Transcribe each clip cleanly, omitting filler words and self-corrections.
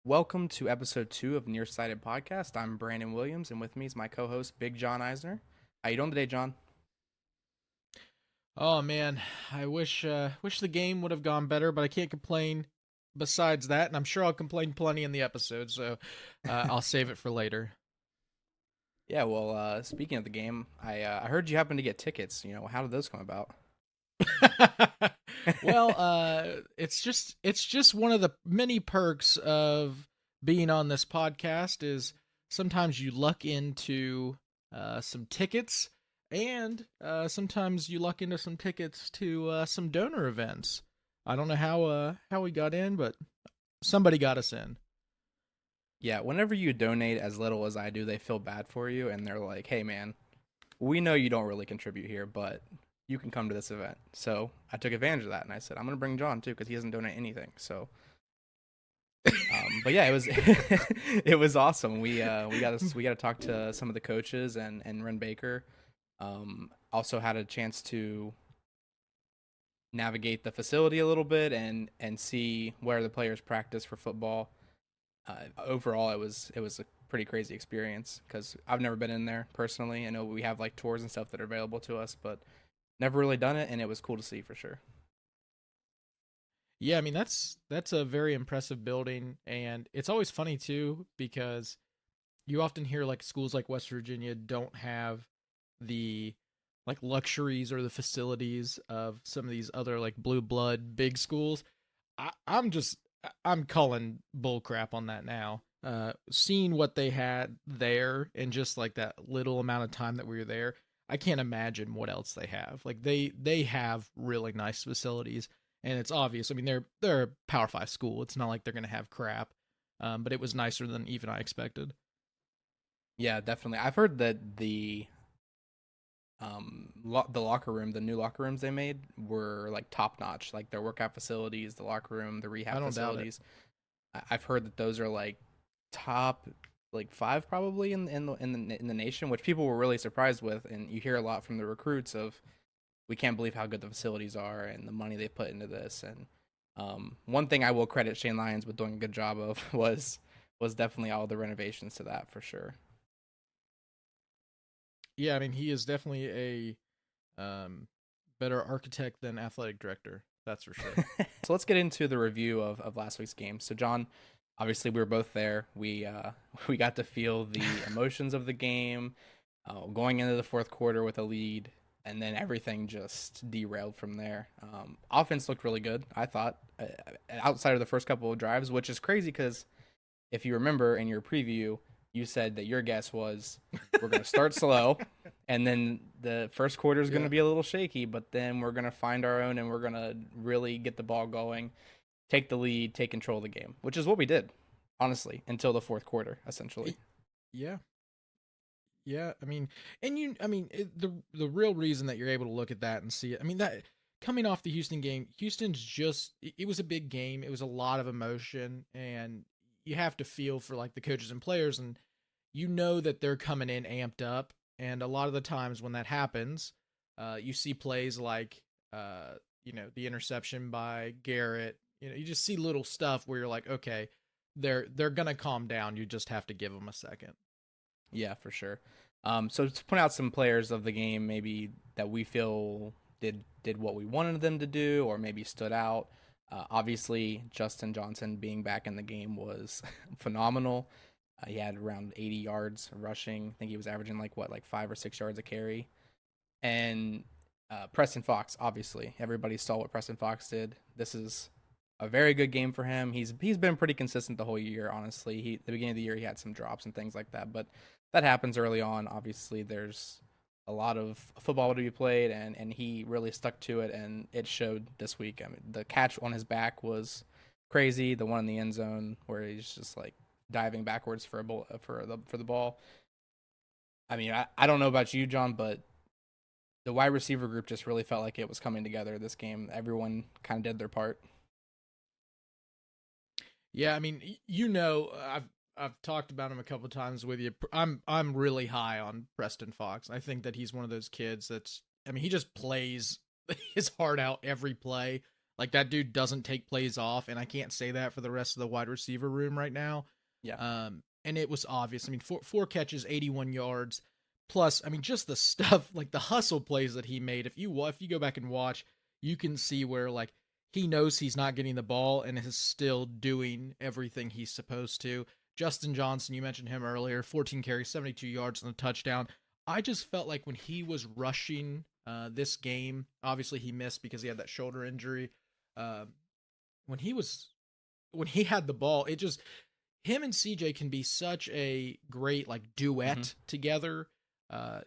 Welcome to episode 2 of Nearsighted Podcast. I'm Brandon Williams, and with me is my co-host Big John Eisner. How you doing today, John? Oh man, I wish the game would have gone better, but I can't complain. Besides that, and I'm sure I'll complain plenty in the episode, so I'll save it for later. Yeah, well, speaking of the game, I heard you happened to get tickets. How did those come about? Well, it's just one of the many perks of being on this podcast is sometimes you luck into some tickets, and sometimes you luck into some tickets to some donor events. I don't know how we got in, but somebody got us in. Yeah, whenever you donate as little as I do, they feel bad for you, and they're like, "Hey, man, we know you don't really contribute here, but you can come to this event." So I took advantage of that, and I said, "I'm gonna bring John too, because he doesn't donate anything." But yeah, it was it was awesome. We got to talk to some of the coaches and Ren Baker. Also had a chance to navigate the facility a little bit and see where the players practice for football. Overall, it was a pretty crazy experience because I've never been in there personally. I know we have like tours and stuff that are available to us, but never really done it, and it was cool to see for sure. Yeah, I mean that's a very impressive building, and it's always funny too because you often hear like schools like West Virginia don't have the like luxuries or the facilities of some of these other like blue blood big schools. I'm calling bull crap on that now. Seeing what they had there and just like that little amount of time that we were there, I can't imagine what else they have. Like they have really nice facilities, and it's obvious. I mean, they're a Power Five school. It's not like they're gonna have crap. But it was nicer than even I expected. Yeah, definitely. I've heard that the locker room, the new locker rooms they made were like top notch. Like their workout facilities, the locker room, the I rehab don't doubt it. facilities. I've heard that those are like top like five probably in the nation, which people were really surprised with. And you hear a lot from the recruits of we can't believe how good the facilities are and the money they put into this. And one thing I will credit Shane Lyons with doing a good job of was definitely all the renovations to that for sure. Yeah, I mean he is definitely a better architect than athletic director. That's for sure. So let's get into the review of last week's game. So John, obviously we were both there. We we got to feel the emotions of the game, going into the fourth quarter with a lead, and then everything just derailed from there. Offense looked really good, I thought, outside of the first couple of drives, which is crazy because if you remember in your preview, you said that your guess was we're going to start slow, and then the first quarter is going to Yeah. be a little shaky, but then we're going to find our own and we're going to really get the ball going, take the lead, take control of the game, which is what we did, honestly, until the fourth quarter, essentially. Yeah. Yeah, I mean, the real reason that you're able to look at that and see it, I mean, that coming off the Houston game, Houston's just it was a big game. It was a lot of emotion, and you have to feel for like the coaches and players, and you know that they're coming in amped up. And a lot of the times when that happens, you see plays like the interception by Garrett. You just see little stuff where you're like, okay, they're gonna calm down. You just have to give them a second. Yeah, for sure. So to point out some players of the game, maybe that we feel did what we wanted them to do, or maybe stood out. Obviously, Justin Johnson being back in the game was phenomenal. He had around 80 yards rushing. I think he was averaging like what, like 5 or 6 yards a carry. And Preston Fox, obviously, everybody saw what Preston Fox did. This is a very good game for him. He's been pretty consistent the whole year. Honestly, at the beginning of the year he had some drops and things like that, but that happens early on. Obviously, there's a lot of football to be played, and he really stuck to it, and it showed this week. I mean, the catch on his back was crazy. The one in the end zone where he's just like diving backwards for a ball, for the ball. I mean, I don't know about you, John, but the wide receiver group just really felt like it was coming together this game. Everyone kind of did their part. Yeah, I mean, I've talked about him a couple of times with you. I'm really high on Preston Fox. I think that he's one of those kids that's I mean, he just plays his heart out every play. Like that dude doesn't take plays off, and I can't say that for the rest of the wide receiver room right now. Yeah. And it was obvious. I mean, four catches, 81 yards, plus, I mean, just the stuff like the hustle plays that he made. If you go back and watch, you can see where like he knows he's not getting the ball and is still doing everything he's supposed to. Justin Johnson, you mentioned him earlier, 14 carries, 72 yards and a touchdown. I just felt like when he was rushing this game, obviously he missed because he had that shoulder injury. Uh, when he had the ball, it just him and CJ can be such a great like duet together.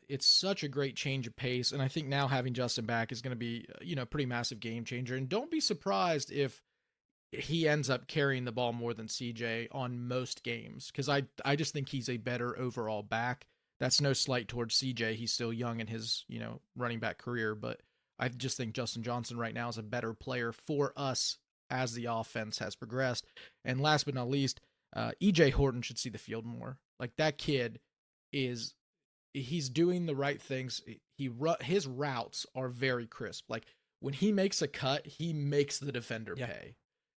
It's such a great change of pace, and I think now having Justin back is going to be pretty massive game changer. And don't be surprised if he ends up carrying the ball more than CJ on most games, because I just think he's a better overall back. That's no slight towards CJ. He's still young in his running back career, but I just think Justin Johnson right now is a better player for us as the offense has progressed. And last but not least, EJ Horton should see the field more. Like that kid he's doing the right things. His routes are very crisp. Like when he makes a cut, he makes the defender pay.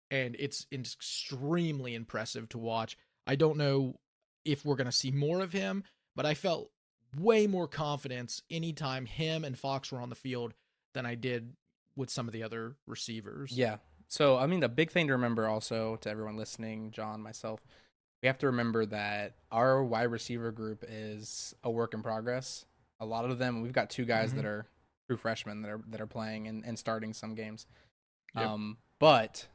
And it's extremely impressive to watch. I don't know if we're going to see more of him, but I felt way more confidence anytime him and Fox were on the field than I did with some of the other receivers. Yeah. So, I mean, the big thing to remember also to everyone listening, John, myself, we have to remember that our wide receiver group is a work in progress. A lot of them, we've got two guys that are true freshmen that are playing and starting some games. Yep. But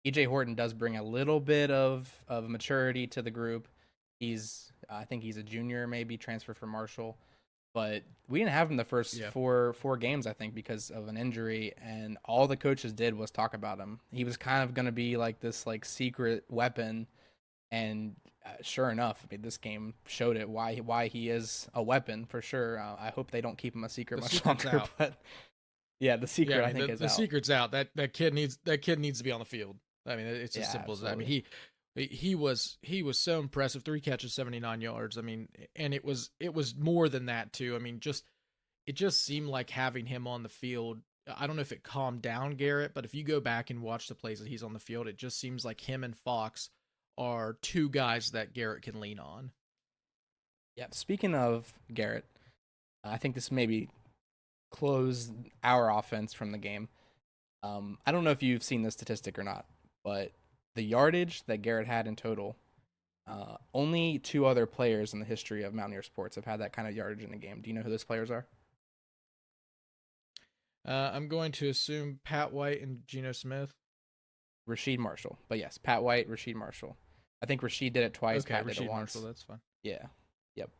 EJ Horton does bring a little bit of maturity to the group. I think he's a junior, maybe transferred from Marshall, but we didn't have him the first four games, I think, because of an injury, and all the coaches did was talk about him. He was kind of going to be like this like secret weapon, and sure enough, I mean, this game showed it why he is a weapon for sure. I hope they don't keep him a secret much longer, but yeah, the secret I think is out. The secret's out. That kid needs to be on the field. I mean, it's as simple as that. I mean, he was so impressive. 3 catches, 79 yards. I mean, and it was more than that too. I mean, it just seemed like having him on the field. I don't know if it calmed down Garrett, but if you go back and watch the plays that he's on the field, it just seems like him and Fox are two guys that Garrett can lean on. Yeah. Speaking of Garrett, I think this maybe closed our offense from the game. I don't know if you've seen this statistic or not, but the yardage that Garrett had in total, only 2 other players in the history of Mountaineer sports have had that kind of yardage in a game. Do you know who those players are? I'm going to assume Pat White and Geno Smith. Rasheed Marshall. But yes, Pat White, Rasheed Marshall. I think Rasheed did it twice. Okay, Pat Rasheed did it once. Marshall, that's fine. Yeah. Yep.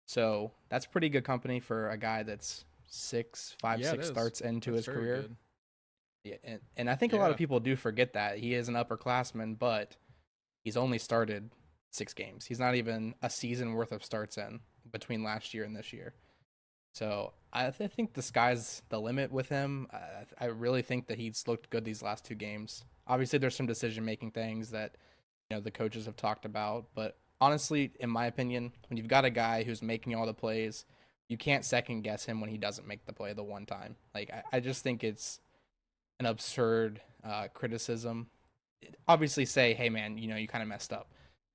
So that's pretty good company for a guy that's 6 starts into his career. Good. Yeah, and I think a lot of people do forget that. He is an upperclassman, but he's only started 6 games. He's not even a season worth of starts in between last year and this year. So I think the sky's the limit with him. I really think that he's looked good these last 2 games. Obviously, there's some decision-making things that the coaches have talked about, but honestly, in my opinion, when you've got a guy who's making all the plays, you can't second guess him when he doesn't make the play the one time. Like I just think it's an absurd criticism. Obviously, say, hey man, you kind of messed up,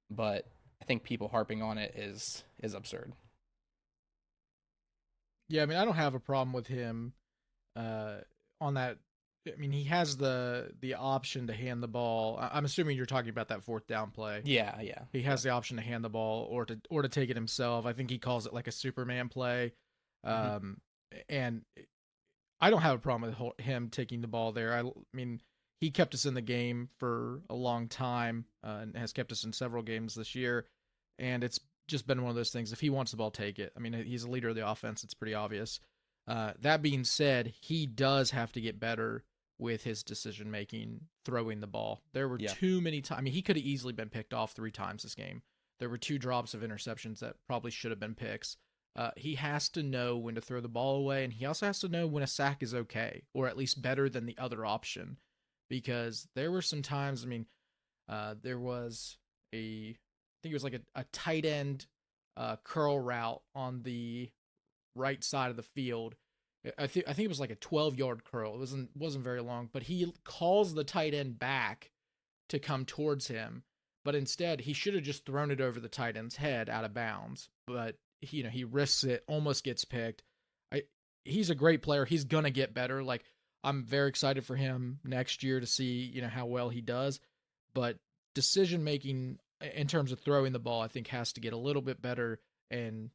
but I think people harping on it is absurd. Yeah, I mean, I don't have a problem with him on that. I mean, he has the option to hand the ball. I'm assuming you're talking about that 4th down play. Yeah. He has the option to hand the ball or to take it himself. I think he calls it like a Superman play. And I don't have a problem with him taking the ball there. I mean, he kept us in the game for a long time and has kept us in several games this year. And it's just been one of those things. If he wants the ball, take it. I mean, he's a leader of the offense. It's pretty obvious. That being said, he does have to get better with his decision making throwing the ball. There were too many times. I mean, he could have easily been picked off 3 times this game. There were 2 drops of interceptions that probably should have been picks. He has to know when to throw the ball away, and he also has to know when a sack is okay, or at least better than the other option. Because there were some times, I mean, there was I think it was like a tight end curl route on the right side of the field, I think it was like a 12-yard curl. It wasn't very long, but he calls the tight end back to come towards him, but instead he should have just thrown it over the tight end's head out of bounds. But he risks it, almost gets picked. He's a great player. He's gonna get better. Like, I'm very excited for him next year to see how well he does. But decision making in terms of throwing the ball, I think, has to get a little bit better, and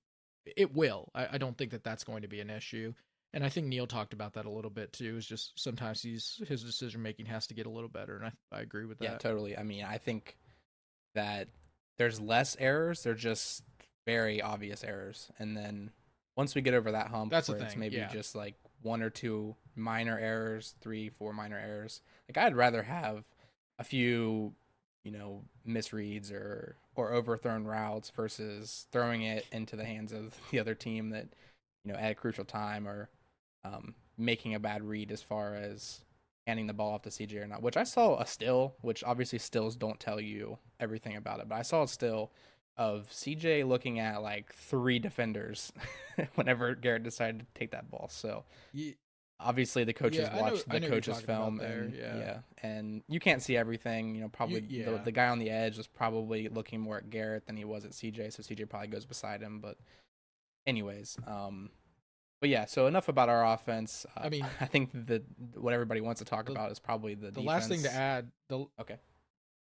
it will. I don't think that that's going to be an issue. And I think Neil talked about that a little bit too. Is just sometimes his decision making has to get a little better, and I agree with that. Yeah, totally. I mean, I think that there's less errors. They're just very obvious errors, and then once we get over that hump, That's the where it's thing, maybe yeah. just like one or two minor errors, 3, 4 minor errors. Like, I'd rather have a few, misreads or overthrown routes versus throwing it into the hands of the other team that, at a crucial time, or making a bad read as far as handing the ball off to CJ or not. Which I saw a still, which obviously stills don't tell you everything about it, but I saw a still of CJ looking at like 3 defenders whenever Garrett decided to take that ball. So Yeah, obviously the coaches yeah, watched I the know what you're coaches talking about film, there. and Yeah. and you can't see everything. Probably Yeah. the guy on the edge was probably looking more at Garrett than he was at CJ, so CJ probably goes beside him. But anyways, but yeah, so enough about our offense. I mean, I think that what everybody wants to talk the, about is probably the the defense. last thing to add, Okay.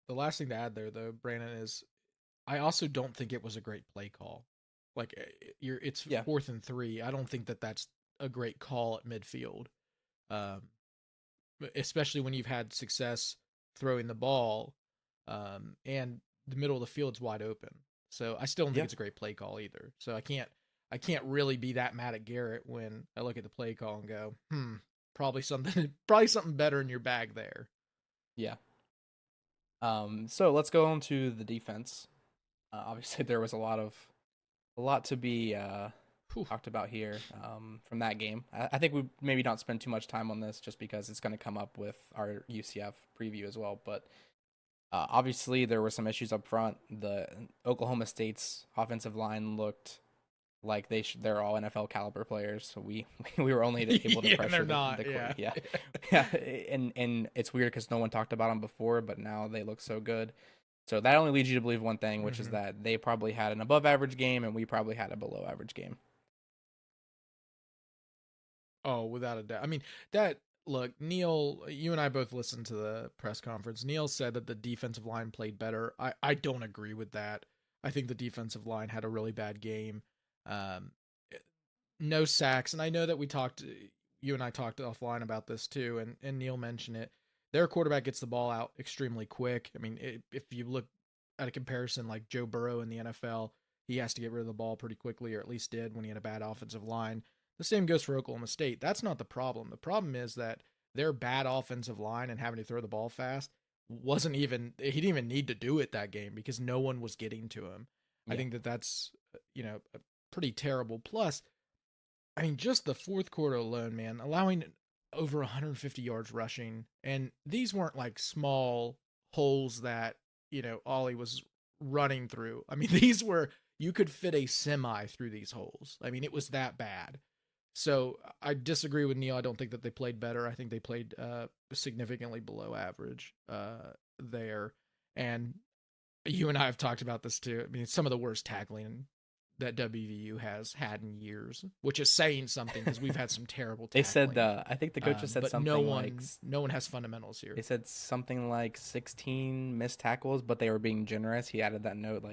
the last thing to add there though, Brandon, is I also don't think it was a great play call. Like, it's Yeah. 4th and 3. I don't think that that's a great call at midfield, especially when you've had success throwing the ball, and the middle of the field's wide open. So I still don't think Yeah. it's a great play call either. So I can't really be that mad at Garrett when I look at the play call and go, probably something better in your bag there. Yeah. So let's go on to the defense. Obviously, there was a lot to be talked about here from that game. I think we maybe not spend too much time on this just because it's going to come up with our UCF preview as well. But obviously, there were some issues up front. The Oklahoma State's offensive line looked like they're all NFL caliber players. So we were only able to pressure they're not. yeah. And it's weird because no one talked about them before, but now they look so good. So that only leads you to believe one thing, which is that they probably had an above average game and we probably had a below average game. Oh, without a doubt. I mean, look, Neil, you and I both listened to the press conference. Neil said that the defensive line played better. I don't agree with that. I think the defensive line had a really bad game. No sacks. And I know that you and I talked offline about this too, and Neil mentioned it. Their quarterback gets the ball out extremely quick. I mean, if you look at a comparison like Joe Burrow in the NFL, he has to get rid of the ball pretty quickly, or at least did when he had a bad offensive line. The same goes for Oklahoma State. That's not the problem. The problem is that their bad offensive line and having to throw the ball fast he didn't even need to do it that game because no one was getting to him. Yeah. I think that's pretty terrible. Plus, I mean, just the 4th quarter alone, man, allowing over 150 yards rushing, and these weren't like small holes that Ollie was running through. I mean, these were, you could fit a semi through these holes. I mean, it was that bad. So I disagree with Neil. I don't think that they played better. I think they played significantly below average there. And you and I have talked about this too. I mean, it's some of the worst tackling that WVU has had in years, which is saying something because we've had some terrible tackling. They said, I think the coaches said something no one has fundamentals here. They said something like 16 missed tackles, but they were being generous. He added that note,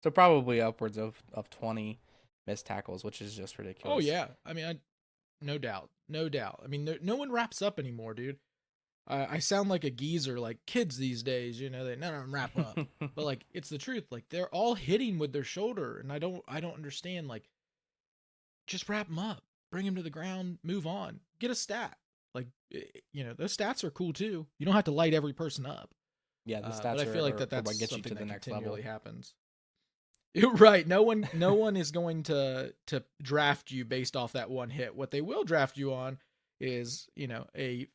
so probably upwards of 20 missed tackles, which is just ridiculous. Oh yeah, I mean, no doubt. I mean, no one wraps up anymore, dude. I sound like a geezer, like kids these days. None of them wrap up, but like it's the truth. Like they're all hitting with their shoulder, and I don't understand. Like, just wrap them up, bring them to the ground, move on, get a stat. Like those stats are cool too. You don't have to light every person up. Yeah, the stats. But I feel like that's what gets you to the next level. Happens. Right. No one is going to draft you based off that one hit. What they will draft you on is, a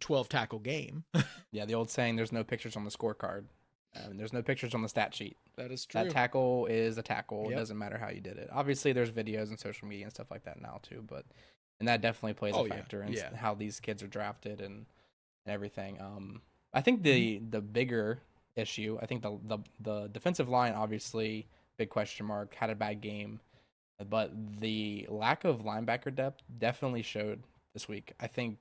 12 tackle game. Yeah, the old saying, there's no pictures on the scorecard. There's no pictures on the stat sheet. That is true. That tackle is a tackle. Yep. It doesn't matter how you did it. Obviously, there's videos and social media and stuff like that now too, but and that definitely plays a Oh yeah, factor in yeah. how these kids are drafted and everything. I think Hmm. the bigger issue, I think the defensive line, obviously big question mark, had a bad game, but the lack of linebacker depth definitely showed this week. I think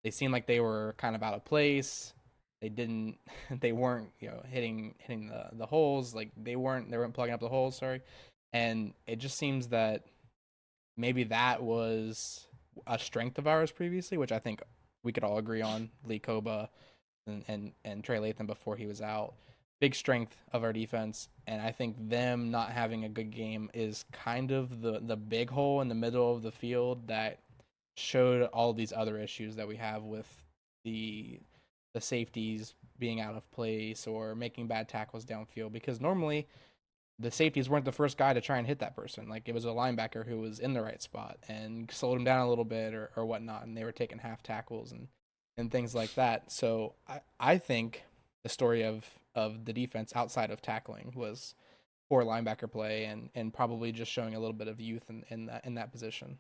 they seemed like they were kind of out of place. They didn't they weren't, hitting the holes, like they weren't plugging up the holes, sorry. And it just seems that maybe that was a strength of ours previously, which I think we could all agree on. Lee Koba and Trey Latham before he was out. Big strength of our defense, and I think them not having a good game is kind of the big hole in the middle of the field that showed all these other issues that we have with the the safeties being out of place or making bad tackles downfield, because normally the safeties weren't the first guy to try and hit that person. Like, it was a linebacker who was in the right spot and slowed him down a little bit or whatnot, and they were taking half tackles and things like that. So I think the story of the defense outside of tackling was poor linebacker play and probably just showing a little bit of youth in that position.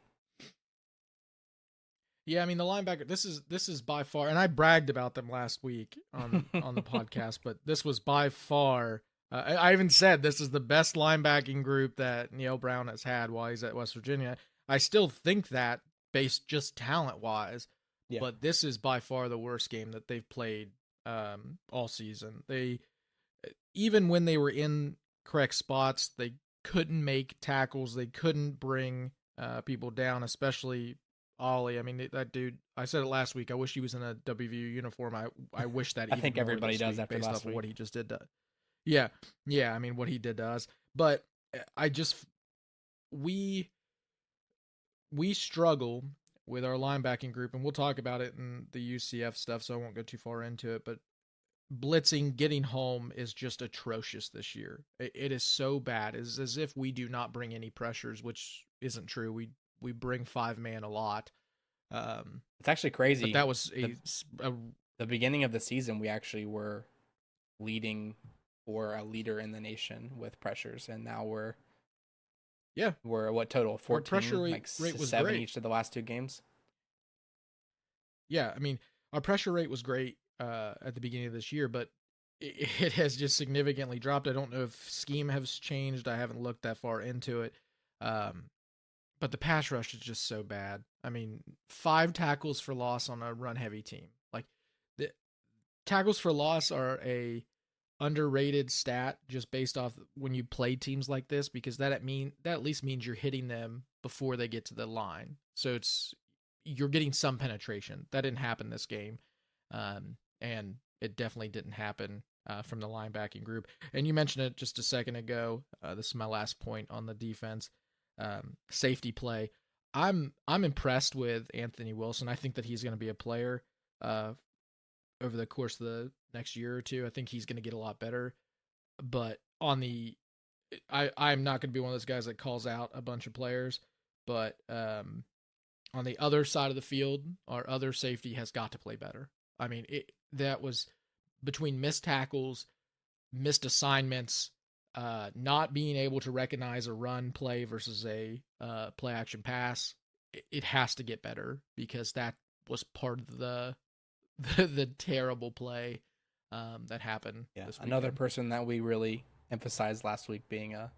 Yeah, I mean the linebacker. This is by far, and I bragged about them last week on the podcast, but this was by far. I even said this is the best linebacking group that Neil Brown has had while he's at West Virginia. I still think that based just talent wise, Yeah. but this is by far the worst game that they've played all season. They even when they were in correct spots, they couldn't make tackles. They couldn't bring people down, especially Ollie. I mean, that dude. I said it last week. I wish he was in a WVU uniform. I wish that I even think more everybody this does week after based off last of what week. he just did to. Yeah, yeah. I mean, what he did to us. But I just we we struggle with our linebacking group, and we'll talk about it in the UCF stuff. So I won't go too far into it, but blitzing, getting home is just atrocious this year. It is so bad. It's as if we do not bring any pressures, which isn't true. We bring 5 man a lot. Um, It's actually but crazy. that was The a the beginning of the season, we actually were leading or a leader in the nation with pressures, and now yeah. we're what total Our pressure 14, like rate was seven great. each of the last two games. Yeah, I mean our pressure rate was great at the beginning of this year, but it has just significantly dropped. I don't know if scheme has changed. I haven't looked that far into it. Um, but the pass rush is just so bad. I mean, 5 tackles for loss on a run heavy team. Like the tackles for loss are a underrated stat just based off when you play teams like this, because that at least means you're hitting them before they get to the line. So it's you're getting some penetration. That didn't happen this game. And it definitely didn't happen from the linebacking group. And you mentioned it just a second ago. This is my last point on the defense. Safety play. I'm impressed with Anthony Wilson. I think that he's going to be a player uh, over the course of the next year or two. I think he's going to get a lot better. But I'm not going to be one of those guys that calls out a bunch of players. But on the other side of the field, our other safety has got to play better. I mean, that was between missed tackles, missed assignments, not being able to recognize a run play versus a play action pass. It has to get better because that was part of the terrible play that happened Yeah, this another weekend. person that we really emphasized last week being a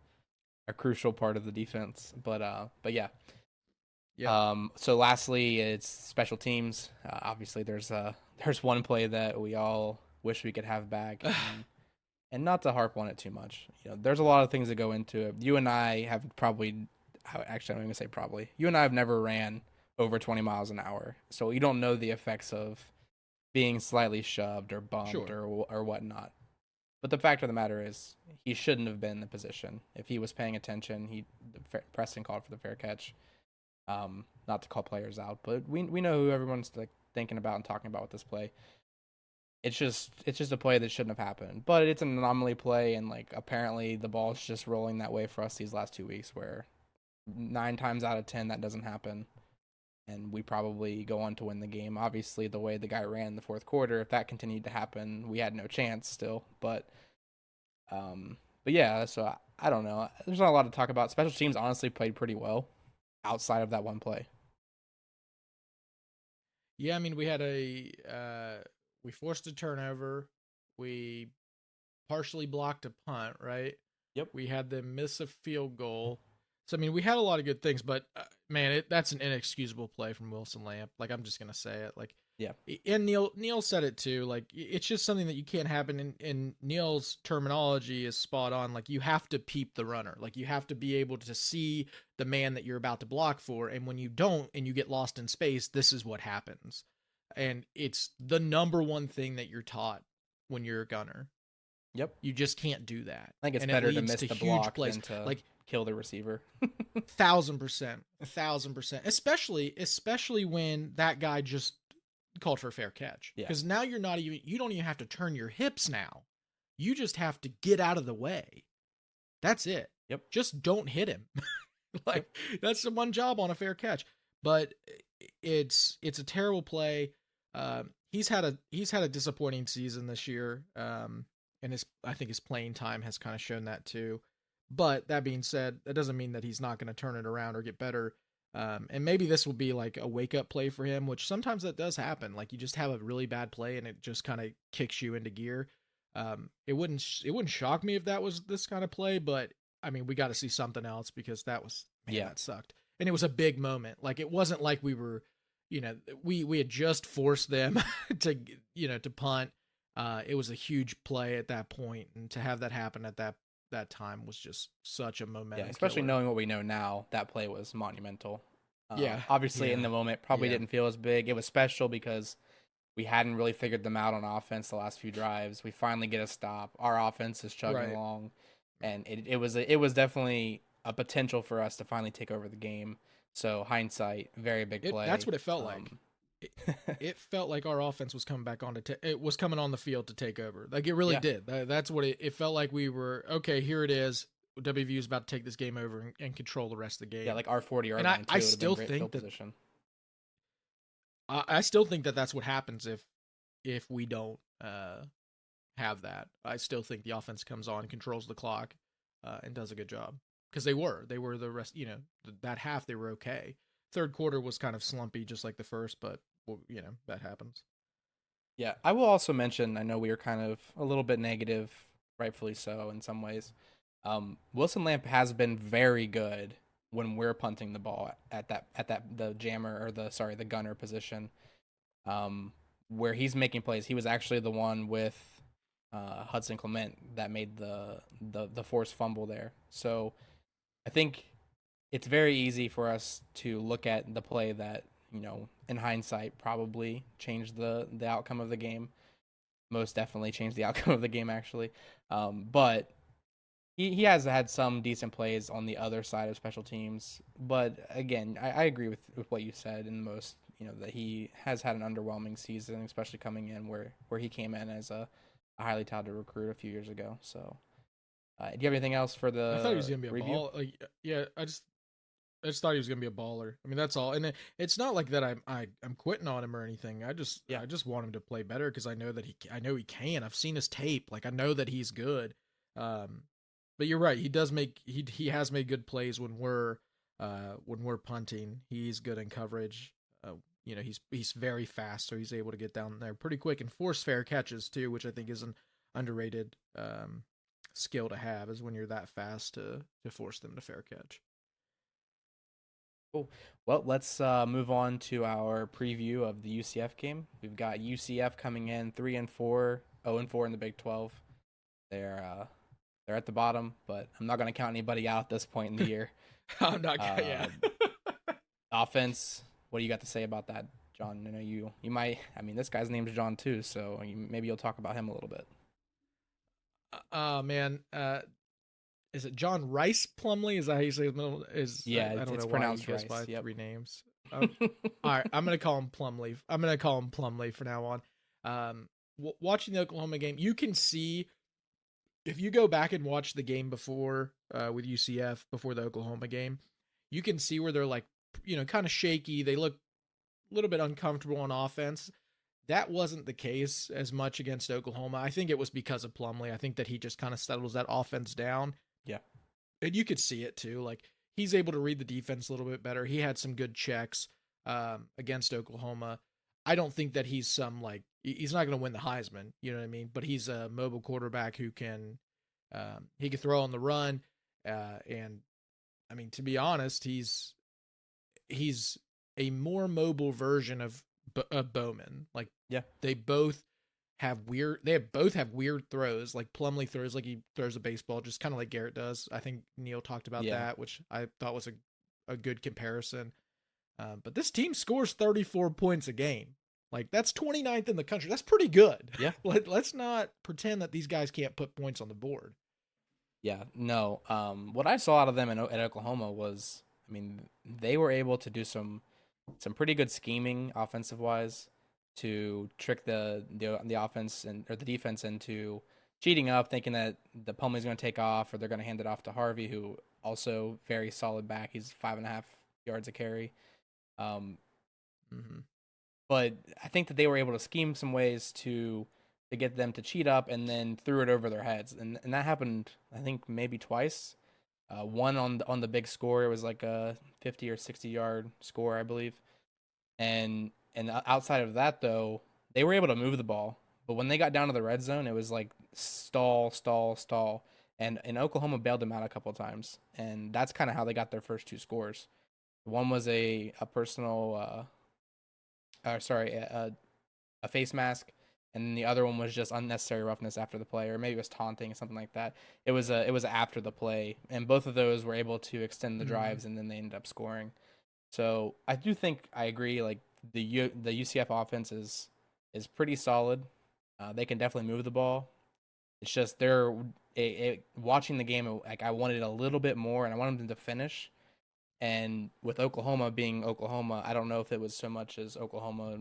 crucial part of the defense. But yeah. Yeah. So lastly, it's special teams. Obviously, there's one play that we all wish we could have back, and not to harp on it too much. There's a lot of things that go into it. You and I have probably, actually, I'm going to say probably. You and I have never ran over 20 miles an hour, so you don't know the effects of being slightly shoved or bumped Sure. or whatnot. But the fact of the matter is, he shouldn't have been in the position. If he was paying attention, Preston called for the fair catch. Not to call players out, but we know who everyone's like thinking about and talking about with this play. It's just a play that shouldn't have happened, but it's an anomaly play, and like apparently the ball's just rolling that way for us these last 2 weeks, where 9 times out of 10 that doesn't happen, and we probably go on to win the game. Obviously, the way the guy ran in the fourth quarter, if that continued to happen, we had no chance still. But yeah, so I don't know. There's not a lot to talk about. Special teams honestly played pretty well outside of that one play. Yeah, I mean, we forced a turnover. We partially blocked a punt, right? Yep. We had them miss a field goal. So I mean, we had a lot of good things, but man, that's an inexcusable play from Wilson Lamp. Like I'm just gonna say it. Like, Yeah. and Neil said it too. Like it's just something that you can't happen. And Neil's terminology is spot on. Like you have to peep the runner. Like you have to be able to see the man that you're about to block for. And when you don't, and you get lost in space, this is what happens. And it's the number one thing that you're taught when you're a gunner. Yep. You just can't do that. I think it's And better it to leads miss to the huge block plays. than to Like kill the receiver. 1,000%, 1,000%. Especially when that guy just called for a fair catch. Yeah. Because now you don't even have to turn your hips now. You just have to get out of the way. That's it. Yep. Just don't hit him. Like that's the one job on a fair catch. But it's a terrible play. He's had a disappointing season this year. And I think his playing time has kind of shown that too. But that being said, that doesn't mean that he's not going to turn it around or get better. And maybe this will be like a wake up play for him, which sometimes that does happen. Like you just have a really bad play and it just kind of kicks you into gear. It wouldn't shock me if that was this kind of play, but I mean, we got to see something else because that sucked. And it was a big moment. Like it wasn't like we were, we had just forced them to punt. It was a huge play at that point, and to have that happen at that time was just such a momentum. Yeah, especially killer. knowing what we know now, that play was monumental. Yeah, obviously in the moment probably Yeah. didn't feel as big. It was special because we hadn't really figured them out on offense the last few drives. We finally get a stop. Our offense is chugging Right. along, and it was definitely a potential for us to finally take over the game. So hindsight, very big play. That's what it felt like. It felt like our offense was coming back on it was coming on the field to take over. Like it really Yeah. did. That's what it felt like. We were okay. Here it is. WVU is about to take this game over and control the rest of the game. Yeah, like our 40-yard And line too. I still great think field that position. I still think that that's what happens if we don't have that. I still think the offense comes on, controls the clock, and does a good job because they were the rest. That half they were okay. Third quarter was kind of slumpy, just like the first, but well, that happens. Yeah, I will also mention, I know we were kind of a little bit negative, rightfully so in some ways. Wilson Lamp has been very good when we're punting the ball at the jammer or the gunner position, where he's making plays. He was actually the one with Hudson Clement that made the forced fumble there. So I think it's very easy for us to look at the play that, in hindsight, probably changed the outcome of the game. Most definitely changed the outcome of the game, actually. But he has had some decent plays on the other side of special teams. But again, I agree with what you said in most, that he has had an underwhelming season, especially coming in where he came in as a highly touted recruit a few years ago. So, do you have anything else for the I thought he was gonna be a review? ball. Like, yeah, I just thought he was gonna be a baller. I mean, that's all. And it's not like that. I'm quitting on him or anything. I just want him to play better because I know he can. I've seen his tape. Like I know that he's good. But you're right. He has made good plays when we're punting. He's good in coverage. He's very fast, so he's able to get down there pretty quick and force fair catches too, which I think is an underrated skill to have, is when you're that fast to force them to fair catch. Cool. Well, let's move on to our preview of the UCF game. We've got UCF coming in 3-4, 0-4 in the Big 12. They're at the bottom, but I'm not going to count anybody out at this point in the year. I'm not. Yeah. Offense. What do you got to say about that, John? I know you might. I mean, this guy's name is John too, so maybe you'll talk about him a little bit. Man. Is it John Rice Plumley? Is that how you say his middle? Yeah, I don't it's know pronounced why he goes Rice. by Yep. 3 names. All right, I'm gonna call him Plumley. From now on. Watching the Oklahoma game, you can see if you go back and watch the game before with UCF before the Oklahoma game, you can see where they're like, kind of shaky. They look a little bit uncomfortable on offense. That wasn't the case as much against Oklahoma. I think it was because of Plumlee. I think that he just kind of settles that offense down. Yeah. And you could see it too. Like he's able to read the defense a little bit better. He had some good checks against Oklahoma. I don't think that he's some like he's not going to win the Heisman, you know what I mean? But he's a mobile quarterback who can he can throw on the run, and I mean to be honest, he's a more mobile version of Bowman. Like Yeah. they both both have weird throws. Like Plumlee throws like he throws a baseball, just kind of like Garrett does. I think Neil talked about Yeah. that, which I thought was a good comparison. But this team scores 34 points a game. Like that's 29th in the country. That's pretty good. Yeah. Let's not pretend that these guys can't put points on the board. Yeah, no. What I saw out of them at Oklahoma was, I mean, they were able to do some pretty good scheming offensive wise to trick the offense or the defense into cheating up, thinking that the Plumlee's going to take off or they're going to hand it off to Harvey, who also very solid back. He's 5.5 yards a carry. Mm-hmm. But I think that they were able to scheme some ways to get them to cheat up and then threw it over their heads, and that happened I think maybe twice. One on the big score, it was like a 50 or 60 yard score, I believe. And outside of that though, they were able to move the ball, but when they got down to the red zone, it was like stall, stall, stall, and Oklahoma bailed them out a couple of times, and that's kind of how they got their first two scores. One was a personal, a face mask, and then the other one was just unnecessary roughness after the play, or maybe it was taunting, something like that. It was after the play, and both of those were able to extend the drives, and then they ended up scoring. So I do think I agree. Like the UCF offense is pretty solid. They can definitely move the ball. It's just watching the game. Like I wanted a little bit more, and I wanted them to finish. And with Oklahoma being Oklahoma, I don't know if it was so much as Oklahoma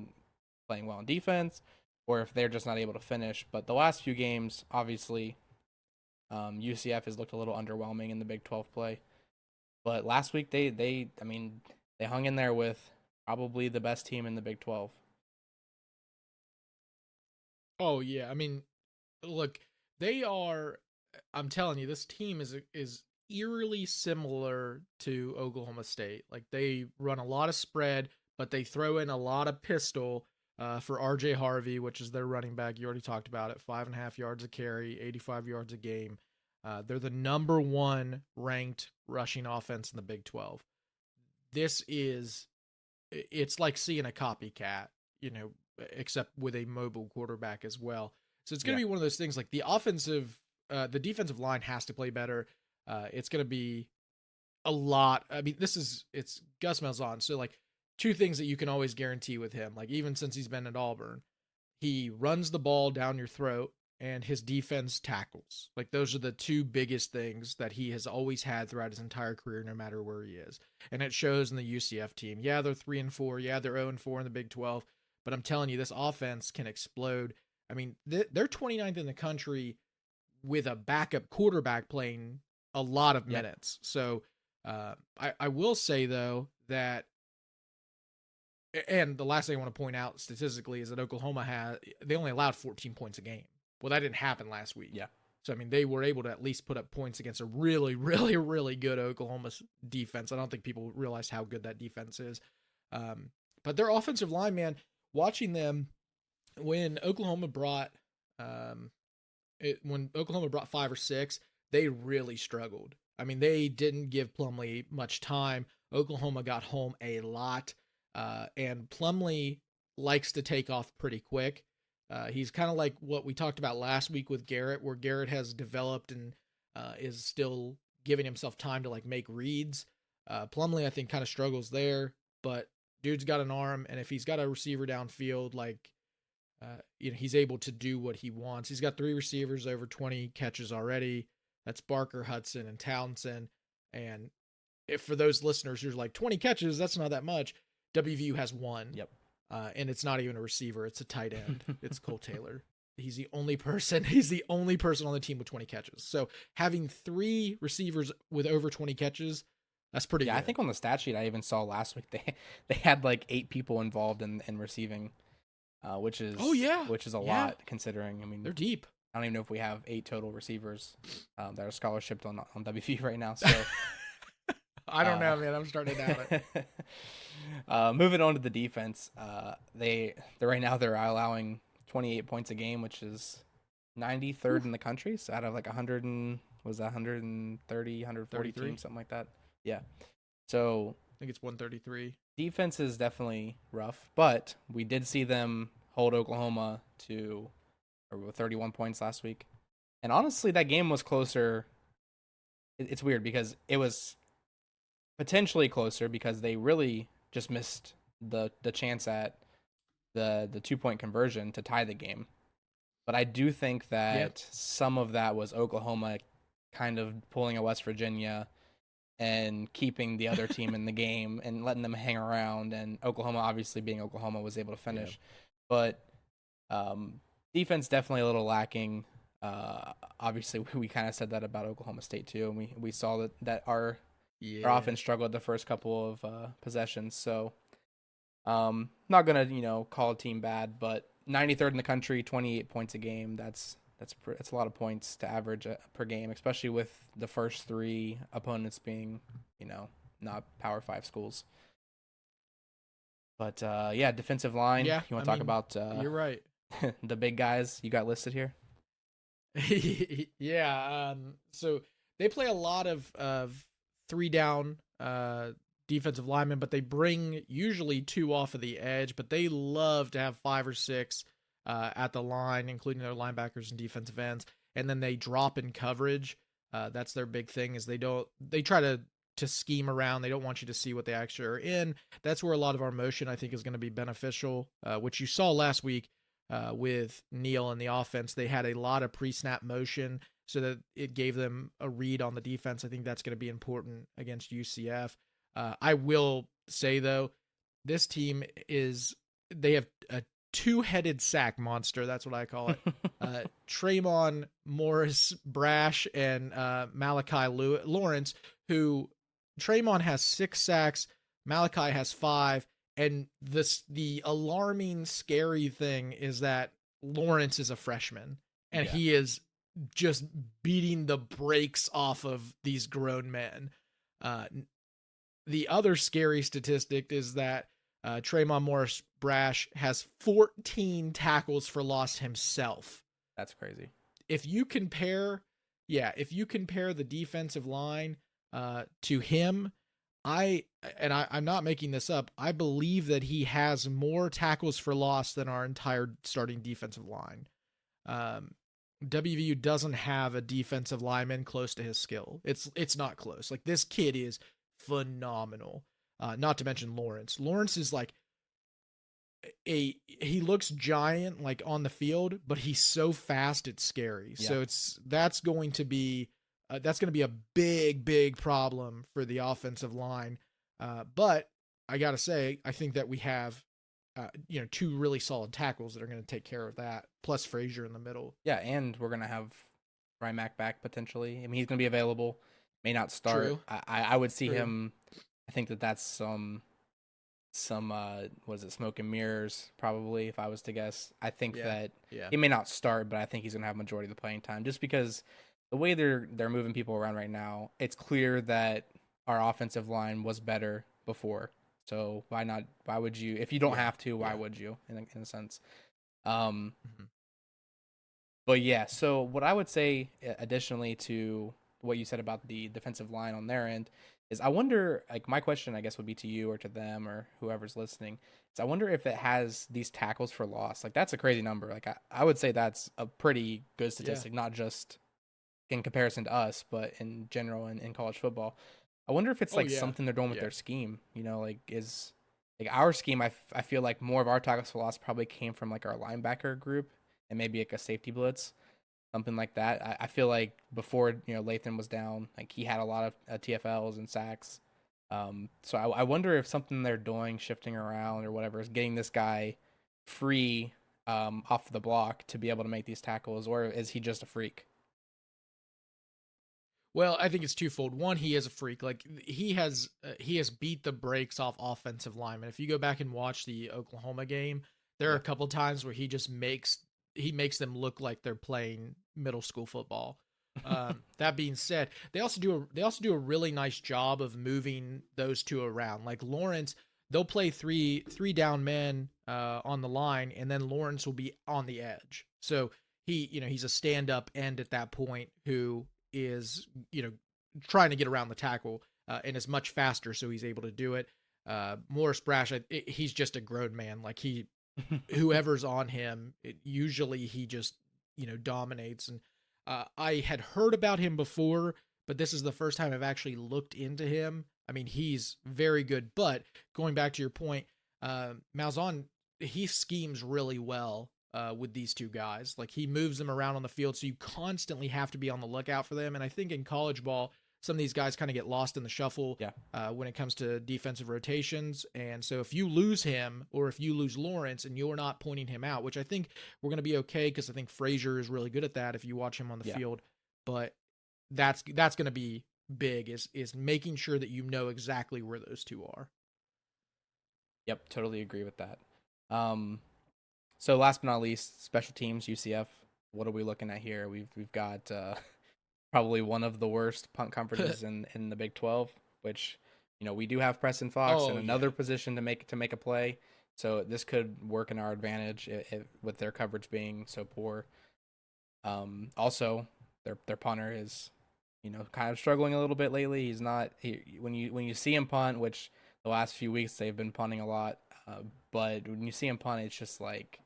playing well in defense, or if they're just not able to finish. But the last few games, obviously, UCF has looked a little underwhelming in the Big 12 play. But last week they hung in there with probably the best team in the Big 12. Oh yeah, I mean, look, they are. I'm telling you, this team is eerily similar to Oklahoma State. Like they run a lot of spread, but they throw in a lot of pistol for RJ Harvey, which is their running back. You already talked about it. 5.5 yards a carry, 85 yards a game. They're the number one ranked rushing offense in the Big 12. It's like seeing a copycat, except with a mobile quarterback as well. So it's going to be one of those things like the defensive line has to play better. It's going to be a lot. I mean, it's Gus Malzahn. So like two things that you can always guarantee with him, like even since he's been at Auburn, he runs the ball down your throat and his defense tackles. Like those are the two biggest things that he has always had throughout his entire career, no matter where he is. And it shows in the UCF team. Yeah, they're 3-4. Yeah, they're 0-4 in the Big 12. But I'm telling you, this offense can explode. I mean, they're 29th in the country with a backup quarterback playing a lot of minutes. So I will say, though, that, and the last thing I want to point out statistically is that Oklahoma they only allowed 14 points a game. Well, that didn't happen last week. Yeah. So, I mean, they were able to at least put up points against a really, really, really good Oklahoma defense. I don't think people realize how good that defense is. But their offensive line, man, watching them when Oklahoma brought 5 or 6, they really struggled. I mean, they didn't give Plumlee much time. Oklahoma got home a lot, and Plumlee likes to take off pretty quick. He's kind of like what we talked about last week with Garrett, where Garrett has developed and is still giving himself time to like make reads. Plumlee, I think, kind of struggles there, but dude's got an arm, and if he's got a receiver downfield, like he's able to do what he wants. He's got 3 receivers over 20 catches already. That's Barker, Hudson, and Townsend. And if for those listeners who's like 20 catches, that's not that much. WVU has 1. Yep. And it's not even a receiver; it's a tight end. It's Cole Taylor. He's the only person on the team with 20 catches. So having 3 receivers with over 20 catches, that's pretty good. I think on the stat sheet I even saw last week they had like 8 people involved in receiving, which is a lot considering. I mean, they're deep. I don't even know if we have 8 total receivers that are scholarshiped on WVU right now. So I don't know, man. I'm starting to doubt it. Moving on to the defense, they right now they're allowing 28 points a game, which is 93rd in the country. So out of like 100 and was that 130, 140 33. teams, something like that. Yeah. So I think it's 133. defense is definitely rough, but we did see them hold Oklahoma to 31 points last week. And honestly, that game was closer. It's weird because it was potentially closer because they really just missed the chance at the 2-point conversion to tie the game. But I do think that some of that was Oklahoma kind of pulling a West Virginia and keeping the other team in the game and letting them hang around. And Oklahoma, obviously being Oklahoma, was able to finish. Yeah. But defense definitely a little lacking. Obviously, we kind of said that about Oklahoma State too, and we saw that our offense struggled the first couple of possessions. So, not gonna call a team bad, but 93rd in the country, 28 points a game. That's a lot of points to average per game, especially with the first three opponents being not Power 5 schools. But yeah, defensive line. Yeah, you want to talk about? You're right. The big guys you got listed here. Yeah. So they play a lot of 3 down defensive linemen, but they bring usually 2 off of the edge, but they love to have 5 or 6 at the line, including their linebackers and defensive ends. And then they drop in coverage. That's their big thing is they try to scheme around. They don't want you to see what they actually are in. That's where a lot of our motion, I think, is going to be beneficial, which you saw last week with Neal and the offense. They had a lot of pre-snap motion so that it gave them a read on the defense. I think that's going to be important against UCF. I will say, though, this team they have a 2-headed sack monster. That's what I call it. Tremon, Morris, Brash, and Malachi Lawrence, who Tremon has 6 sacks, Malachi has 5, and the alarming, scary thing is that Lawrence is a freshman, and he is just beating the brakes off of these grown men. The other scary statistic is that Tremon Morris Brash has 14 tackles for loss himself. That's crazy. If you compare the defensive line to him, I'm not making this up. I believe that he has more tackles for loss than our entire starting defensive line. WVU doesn't have a defensive lineman close to his skill. It's not close. Like, this kid is phenomenal. Not to mention Lawrence. Lawrence is like he looks giant like on the field, but he's so fast it's scary. Yeah. So that's going to be a big problem for the offensive line. But I gotta say, I think that we have 2 really solid tackles that are going to take care of that. Plus Frazier in the middle. Yeah, and we're gonna have Rymack back potentially. I mean, he's gonna be available. May not start. True. I would see him. I think that's some smoke and mirrors probably, if I was to guess. I think that he may not start, but I think he's gonna have majority of the playing time just because the way they're moving people around right now. It's clear that our offensive line was better before. So why not? Why would you? If you don't have to, why would you? In a sense. But yeah. So what I would say additionally to what you said about the defensive line on their end is I wonder, like, my question I guess would be to you or to them or whoever's listening, is I wonder if it has these tackles for loss. Like, that's a crazy number. Like, I would say that's a pretty good statistic, not just in comparison to us, but in general in college football. I wonder if it's something they're doing with their scheme, is like our scheme. I feel like more of our tackles for loss probably came from like our linebacker group and maybe like a safety blitz. Something like that. I feel like before Lathan was down, like he had a lot of TFLs and sacks. So I wonder if something they're doing, shifting around or whatever, is getting this guy free off the block to be able to make these tackles, or is he just a freak? Well, I think it's twofold. One, he is a freak. Like, he has beat the brakes off offensive linemen. If you go back and watch the Oklahoma game, there are a couple times where he just makes them look like they're playing middle school football. That being said, they also do a really nice job of moving those two around. Like Lawrence, they'll play three down men on the line, and then Lawrence will be on the edge. So he's a stand up end at that point who is trying to get around the tackle and is much faster, so he's able to do it. Morris Brash, he's just a grown man. Like whoever's on him, usually he just dominates. And I had heard about him before, but this is the first time I've actually looked into him. I mean, he's very good. But going back to your point, Malzahn, he schemes really well with these two guys. Like he moves them around on the field, so you constantly have to be on the lookout for them. And I think in college ball, some of these guys kind of get lost in the shuffle when it comes to defensive rotations. And so if you lose him or if you lose Lawrence and you're not pointing him out, which I think we're going to be okay because I think Frazier is really good at that if you watch him on the field. But that's going to be big is making sure that you know exactly where those two are. Yep, totally agree with that. So last but not least, special teams, UCF. What are we looking at here? We've got probably one of the worst punt coverages in the Big 12, which we do have Preston Fox in another position to make a play. So this could work in our advantage with their coverage being so poor. Also, their punter is kind of struggling a little bit lately. He's not when you see him punt, which the last few weeks they've been punting a lot. But when you see him punt, it's just like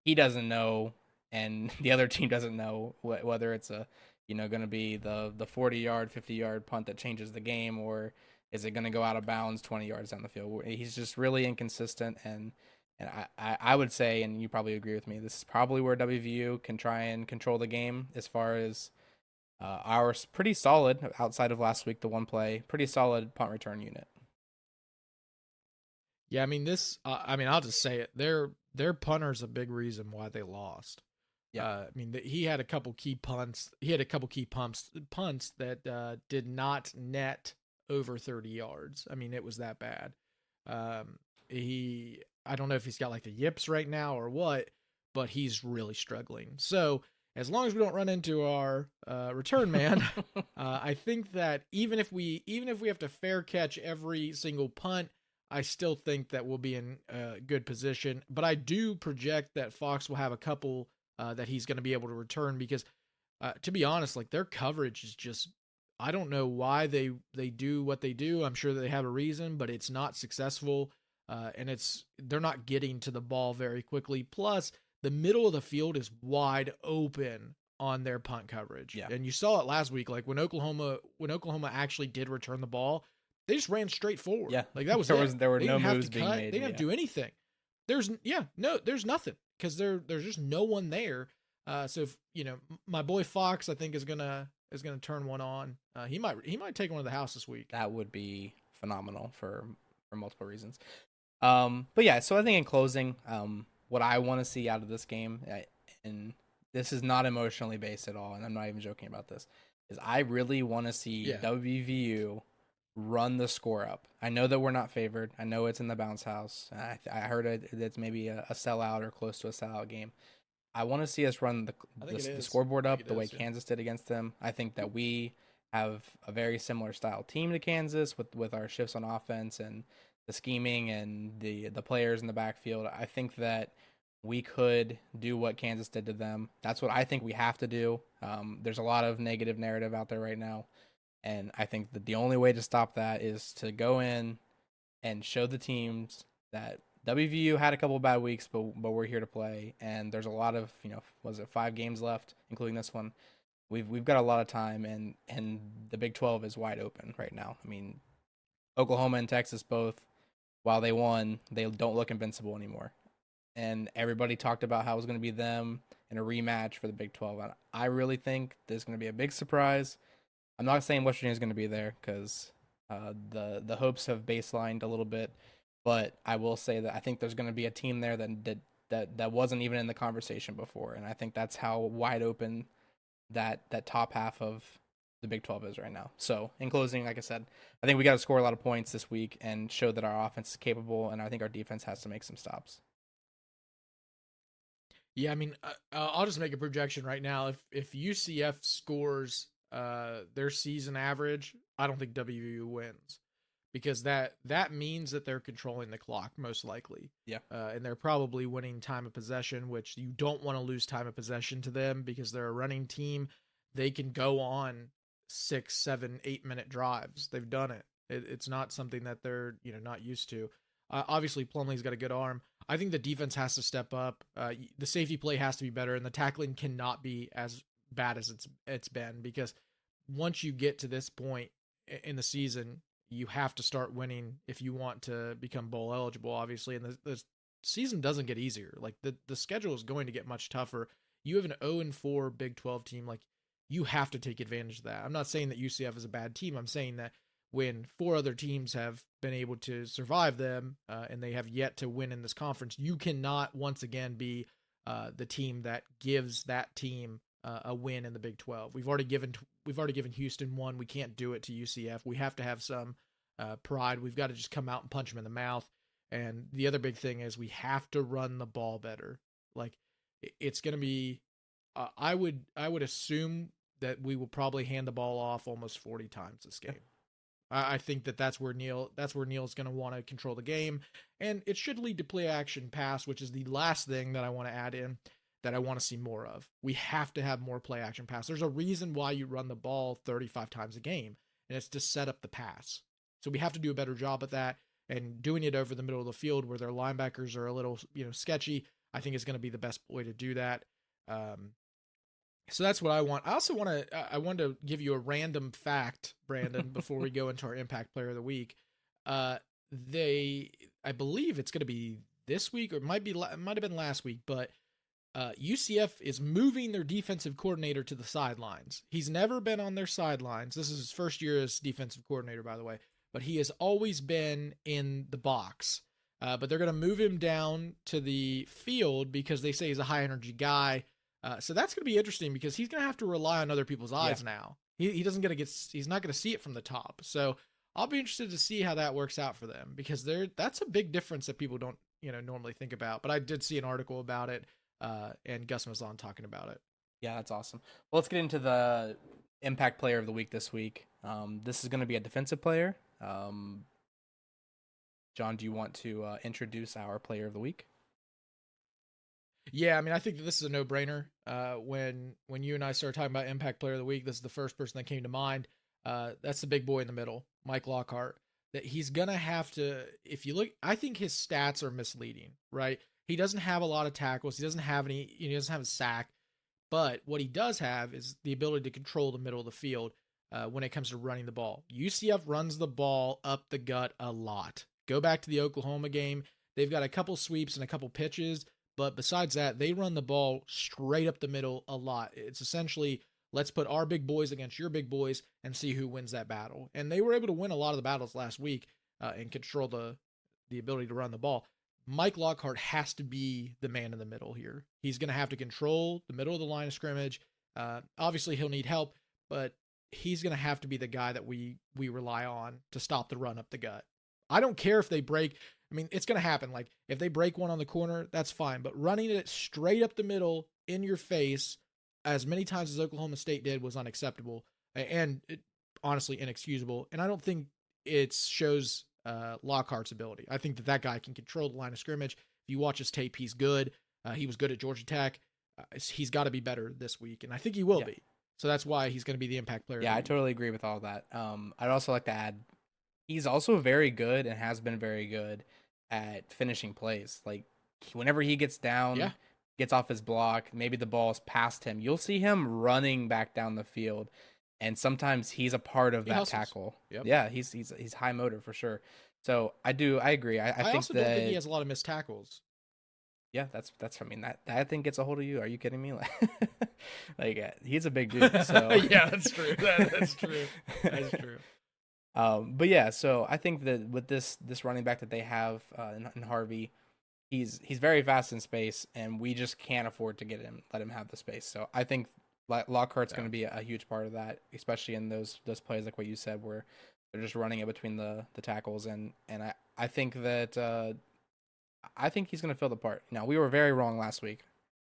he doesn't know, and the other team doesn't know whether it's going to be the 40-yard, 50-yard punt that changes the game, or is it going to go out of bounds 20 yards down the field? He's just really inconsistent, and I would say, and you probably agree with me, this is probably where WVU can try and control the game as far as our pretty solid, outside of last week, the one play, pretty solid punt return unit. Yeah, I mean I'll just say it. Their punter's a big reason why they lost. Yeah, I mean he had a couple key punts. He had a couple key punts that did not net over 30 yards. I mean it was that bad. I don't know if he's got like the yips right now or what, but he's really struggling. So as long as we don't run into our return man, I think that even if we have to fair catch every single punt, I still think that we'll be in a good position. But I do project that Fox will have a couple that he's going to be able to return because, to be honest, like their coverage is just, I don't know why they do what they do. I'm sure they have a reason, but it's not successful. And they're not getting to the ball very quickly. Plus, the middle of the field is wide open on their punt coverage. Yeah. And you saw it last week, like when Oklahoma actually did return the ball, they just ran straight forward. Yeah. Like that was there were no moves being made. They didn't have to do anything. There's nothing because there's just no one there. So if, my boy Fox, I think is gonna turn one on. He might take one to the house this week. That would be phenomenal for multiple reasons. But yeah, so I think in closing, what I want to see out of this game, and this is not emotionally based at all, and I'm not even joking about this, is I really want to see WVU run the score up. I know that we're not favored. I know it's in the bounce house. I heard it's maybe a sellout or close to a sellout game. I want to see us run the scoreboard up the way Kansas did against them. I think that we have a very similar style team to Kansas with our shifts on offense and the scheming and the players in the backfield. I think that we could do what Kansas did to them. That's what I think we have to do. There's a lot of negative narrative out there right now. And I think that the only way to stop that is to go in and show the teams that WVU had a couple of bad weeks, but we're here to play. And there's a lot of, was it 5 games left, including this one? We've got a lot of time, and the Big 12 is wide open right now. I mean, Oklahoma and Texas both, while they won, they don't look invincible anymore. And everybody talked about how it was going to be them in a rematch for the Big 12. And I really think there's going to be a big surprise. I'm not saying West Virginia is going to be there because the hopes have baselined a little bit, but I will say that I think there's going to be a team there that wasn't even in the conversation before, and I think that's how wide open that top half of the Big 12 is right now. So in closing, like I said, I think we got to score a lot of points this week and show that our offense is capable, and I think our defense has to make some stops. Yeah, I mean, I'll just make a projection right now. If UCF scores their season average, I don't think WVU wins because that means that they're controlling the clock most likely. Yeah. And they're probably winning time of possession, which you don't want to lose time of possession to them because they're a running team. They can go on 6, 7, 8 minute drives. They've done it. It's not something that they're not used to. Obviously, Plumlee's got a good arm. I think the defense has to step up. The safety play has to be better, and the tackling cannot be as bad as it's been because once you get to this point in the season, you have to start winning if you want to become bowl eligible. Obviously, and the season doesn't get easier. Like the schedule is going to get much tougher. You have an 0-4 Big 12 team. Like you have to take advantage of that. I'm not saying that UCF is a bad team. I'm saying that when 4 other teams have been able to survive them and they have yet to win in this conference, you cannot once again be the team that gives that team a win in the Big 12. We've already given Houston one. We can't do it to UCF. We have to have some pride. We've got to just come out and punch them in the mouth. And the other big thing is we have to run the ball better. Like it's going to be. I would assume that we will probably hand the ball off almost 40 times this game. I think that's where Neil's going to want to control the game, and it should lead to play action pass, which is the last thing that I want to add in that I want to see more of. We have to have more play action pass. There's a reason why you run the ball 35 times a game, and it's to set up the pass. So we have to do a better job at that, and doing it over the middle of the field where their linebackers are a little sketchy. I think is going to be the best way to do that. So that's what I want. I also want to give you a random fact, Brandon, before we go into our Impact Player of the Week. I believe it's going to be this week, or it might have been last week, but UCF is moving their defensive coordinator to the sidelines. He's never been on their sidelines. This is his first year as defensive coordinator, by the way, but he has always been in the box. But they're going to move him down to the field because they say he's a high energy guy. So that's going to be interesting because he's going to have to rely on other people's eyes now. He's not going to see it from the top. So I'll be interested to see how that works out for them because that's a big difference that people don't, normally think about. But I did see an article about it, and Gus Malzahn talking about it. Yeah, that's awesome. Well, let's get into the Impact Player of the Week this week. This is going to be a defensive player. John, do you want to introduce our Player of the Week? Yeah, I mean, I think that this is a no-brainer. When you and I started talking about Impact Player of the Week, this is the first person that came to mind. That's the big boy in the middle, Mike Lockhart. That he's gonna have to. If you look, I think his stats are misleading. Right? He doesn't have a lot of tackles. He doesn't have any. He doesn't have a sack. But what he does have is the ability to control the middle of the field when it comes to running the ball. UCF runs the ball up the gut a lot. Go back to the Oklahoma game. They've got a couple sweeps and a couple pitches. But besides that, they run the ball straight up the middle a lot. It's essentially, let's put our big boys against your big boys and see who wins that battle. And they were able to win a lot of the battles last week and control the ability to run the ball. Mike Lockhart has to be the man in the middle here. He's going to have to control the middle of the line of scrimmage. Obviously, he'll need help, but he's going to have to be the guy that we rely on to stop the run up the gut. I don't care if they break. I mean, it's going to happen. Like, if they break one on the corner, that's fine. But running it straight up the middle in your face as many times as Oklahoma State did was unacceptable and honestly inexcusable. And I don't think it shows Lockhart's ability. I think that guy can control the line of scrimmage. If you watch his tape, he's good. He was good at Georgia Tech. He's got to be better this week, and I think he will be. So that's why he's going to be the Impact Player. Yeah, I totally agree with all that. I'd also like to add, he's also very good and has been very good at finishing plays. Like, whenever he gets down, gets off his block, maybe the ball's past him, you'll see him running back down the field. And sometimes he's a part of that tackle. Yep. Yeah, he's high motor for sure. So I agree. I think also don't think he has a lot of missed tackles. Yeah, that's I mean that thing gets a hold of you. Are you kidding me? He's a big dude. So yeah, that's true. That's true. That's true. But yeah, so I think that with this running back that they have in Harvey, he's very fast in space, and we just can't afford to let him have the space. So I think Lockhart's going to be a huge part of that, especially in those plays like what you said, where they're just running it between the tackles, and I think that I think he's going to fill the part. Now, we were very wrong last week.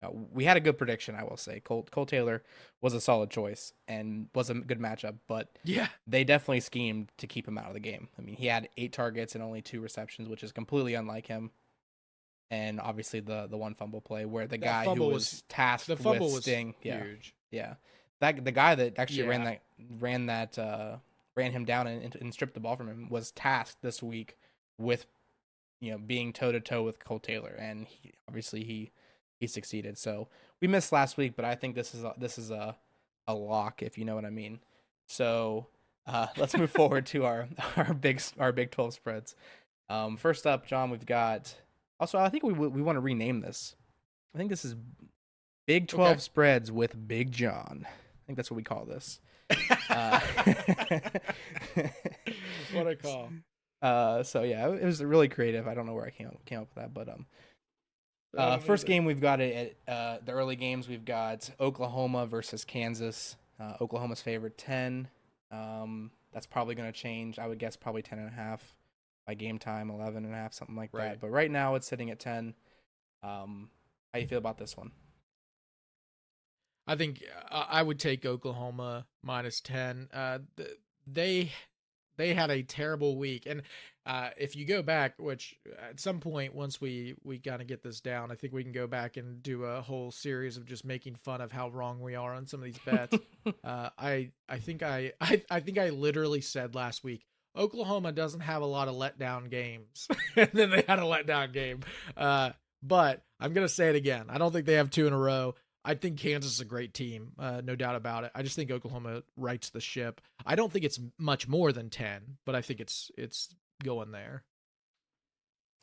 We had a good prediction, I will say. Cole Taylor was a solid choice and was a good matchup, but Yeah. they definitely schemed to keep him out of the game. I mean, he had 8 targets and only 2 receptions, which is completely unlike him. And obviously the one fumble play where the That guy who fumble was was the tasked with fumble was Sting, yeah, huge. yeah, that the guy that actually Yeah. ran him down and stripped the ball from him was tasked this week with being toe to toe with Cole Taylor, and he succeeded. So we missed last week, but I think this is a lock, if you know what I mean. So let's move forward to our Big 12 spreads. First up, John, we've got. Also, I think we want to rename this. I think this is Big 12 Okay. spreads with Big John. I think that's what we call this. Uh, What a call. so yeah, it was really creative. I don't know where I came up with that, but I don't first either. game we've got it at the early games. We've got Oklahoma versus Kansas. Oklahoma's favored 10. That's probably going to change. I would guess probably 10.5 by game time, 11.5, something like Right. that. But right now it's sitting at 10. How you feel about this one? I think I would take Oklahoma -10. They they had a terrible week, and if you go back, which at some point once we kind of get this down, I think we can go back and do a whole series of just making fun of how wrong we are on some of these bets. I think I think I literally said last week Oklahoma doesn't have a lot of letdown games, and then they had a letdown game. But I'm gonna say it again. I don't think they have two in a row. I think Kansas is a great team, no doubt about it. I just think Oklahoma rights the ship. I don't think it's much more than 10, but I think it's going there.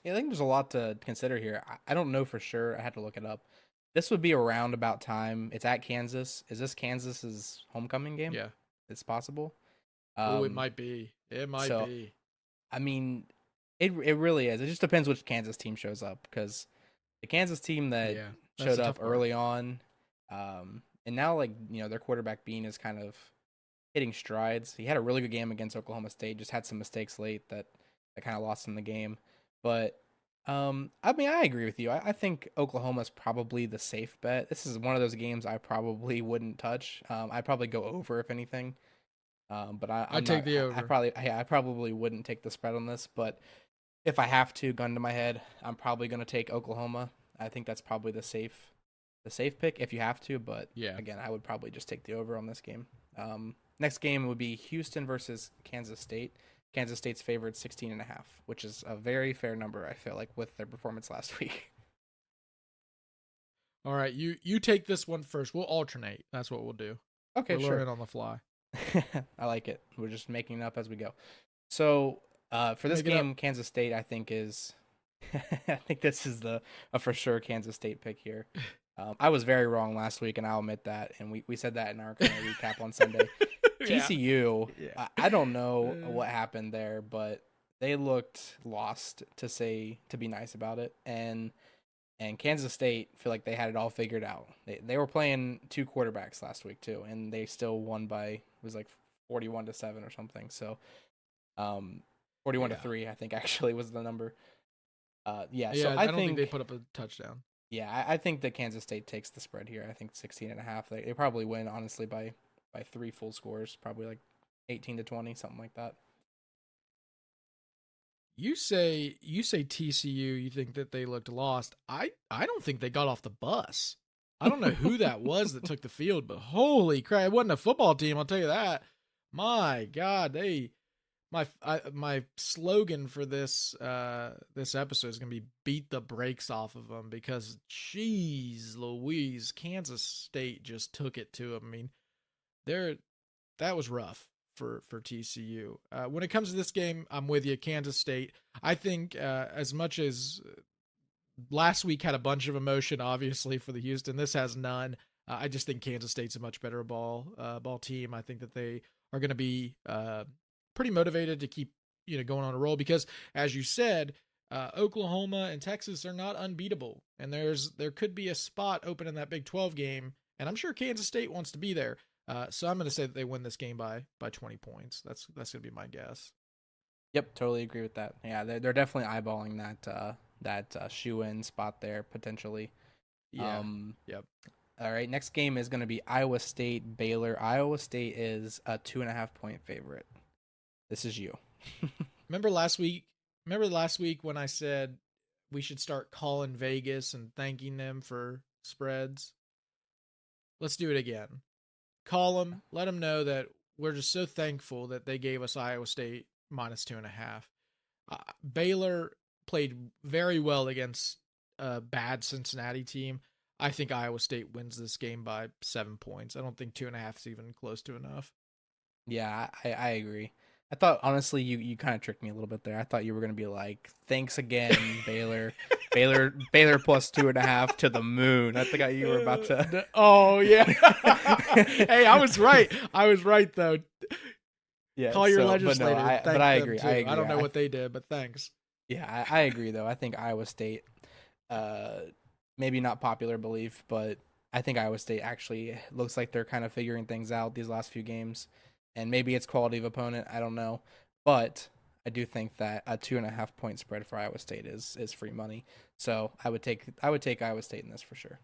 Yeah, I think there's a lot to consider here. I don't know for sure. I had to look it up. This would be around about time. It's at Kansas. Is this Kansas's homecoming game? Yeah. It's possible. Oh, it Um, might be. It might so be. I mean, it really is. It just depends which Kansas team shows up because the Kansas team that Yeah, that's showed the up tough part. early on, and now like their quarterback Bean is kind of hitting strides. He had a really good game against Oklahoma State. Just had some mistakes late that kind of lost him the game. But I mean, I agree with you. I think Oklahoma's probably the safe bet. This is one of those games I probably wouldn't touch. I'd probably go over if anything. But I I'm take not. the I over. probably I probably wouldn't take the spread on this. But if I have to, gun to my head, I'm probably gonna take Oklahoma. I think that's probably the safe pick if you have to. But Yeah. again, I would probably just take the over on this game. Next game would be Houston versus Kansas State. Kansas State's favored 16.5, which is a very fair number. I feel like with their performance last week. All right, you take this one first. We'll alternate. That's what we'll do. Okay, We're sure. learning on the fly. I like it. We're just making it up as we go. So for this Make it up. game, Kansas State, I think is, I think this is the a for sure Kansas State pick here. I was very wrong last week, and I'll admit that. And we said that in our kind of recap on Sunday. Yeah. TCU, Yeah. I don't know what happened there, but they looked lost to be nice about it, and Kansas State feel like they had it all figured out. They were playing two quarterbacks last week too, and they still won by it was like 41-7 or something. So 41 to Yeah. 3 I think actually was the number. Yeah, so Yeah, I I don't think they think put up a touchdown. yeah, I think that Kansas State takes the spread here. I think 16.5. They probably win honestly by 3 full scores, probably like 18-20, something like that. You say TCU, you think that they looked lost. I don't think they got off the bus. I don't know who that was that took the field, but holy crap, it wasn't a football team, I'll tell you that. My god, my slogan for this episode is going to be beat the brakes off of them because jeez Louise, Kansas State just took it to them. I mean, they're that was rough for TCU. When it comes to this game, I'm with you. Kansas State. I think as much as last week had a bunch of emotion, obviously for the Houston, this has none. I just think Kansas State's a much better ball team. I think that they are going to be pretty motivated to keep going on a roll because, as you said, Oklahoma and Texas are not unbeatable, and there could be a spot open in that Big 12 game, and I'm sure Kansas State wants to be there. So I'm going to say that they win this game by 20 points. That's going to be my guess. Yep, totally agree with that. Yeah, they're definitely eyeballing that shoe in spot there potentially. Yeah. Um, Yep. all right, next game is going to be Iowa State Baylor. Iowa State is a 2.5 point favorite. This is you. Remember last week? Remember last week when I said we should start calling Vegas and thanking them for spreads? Let's do it again. Call them, let them know that we're just so thankful that they gave us Iowa State -2.5. Baylor played very well against a bad Cincinnati team. I think Iowa State wins this game by 7 points. I don't think 2.5 is even close to enough. Yeah, I agree. I thought honestly you kind of tricked me a little bit there. I thought you were gonna be like, thanks again, Baylor. Baylor plus 2.5 to the moon. I think you were about to. Oh yeah. Hey, I was right. I was right though. Yeah. Call your So, legislator. but no, Thank I them agree. too. I agree. I don't know what they did, but thanks. Yeah, I agree though. I think Iowa State, uh, maybe not popular belief, but I think Iowa State actually looks like they're kind of figuring things out these last few games, and maybe it's quality of opponent. I don't know, but I do think that a 2.5 point spread for Iowa State is free money. So I would take Iowa State in this for sure.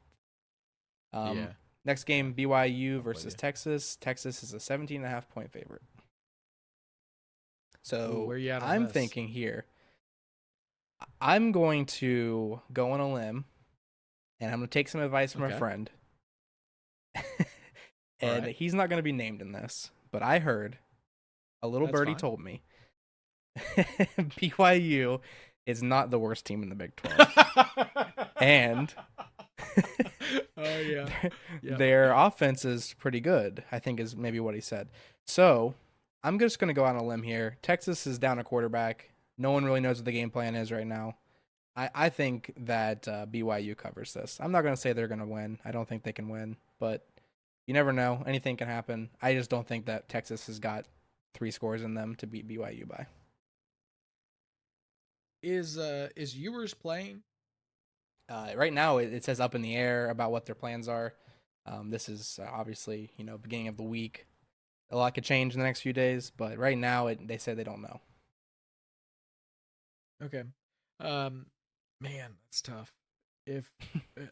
Yeah. Next game, BYU with versus you. Texas. Texas is a 17.5 point favorite. So Ooh, where you at on I'm this? thinking here. I'm going to go on a limb, and I'm going to take some advice from a Okay. friend. All And right. he's not going to be named in this, but I heard a little That's birdie fine. told me BYU is not the worst team in the Big 12. And Oh yeah. Yep. their offense is pretty good, I think is maybe what he said. So I'm just going to go on a limb here. Texas is down a quarterback. No one really knows what the game plan is right now. I think that BYU covers this. I'm not going to say they're going to win. I don't think they can win, but you never know. Anything can happen. I just don't think that Texas has got 3 scores in them to beat BYU by. Is Ewers playing? Right now, it says up in the air about what their plans are. This is obviously beginning of the week. A lot could change in the next few days, but right now they say they don't know. Okay. Man, that's tough. If